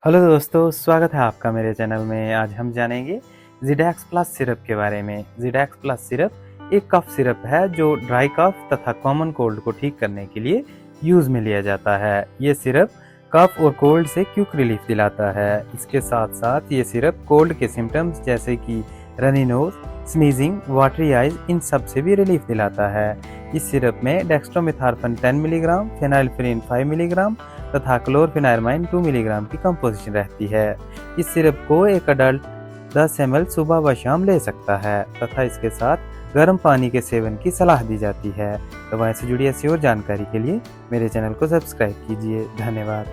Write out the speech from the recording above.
Hello दोस्तों, स्वागत है आपका मेरे चैनल में। आज हम जानेंगे ज़िडैक्स प्लस सिरप के बारे में। ज़िडैक्स प्लस सिरप एक कफ सिरप है जो ड्राई कफ तथा कॉमन कोल्ड को ठीक करने के लिए यूज़ में लिया जाता है। ये सिरप कफ और कोल्ड से क्विक रिलीफ दिलाता है। इसके साथ साथ ये सिरप कोल्ड के सिम्टम्स जैसे कि runny nose, sneezing, watery eyes इन सब से भी रिलीफ दिलाता है। इस सिरप में डेक्स्ट्रोमेथार्फन 10 मिलीग्राम, फेनाइलफ्यूरिन 5 मिलीग्राम तथा क्लोरफेनायरमाइन 2 मिलीग्राम की कंपोजिशन रहती है। इस सिरप को एक अडल्ट 10 ml सुबह व शाम ले सकता है तथा इसके साथ गर्म पानी के सेवन की सलाह दी जाती है। दवाएं से जुड़ी ऐसी और जानकारी के लिए मेरे चैनल को सब्सक्राइब कीजिए। धन्यवाद।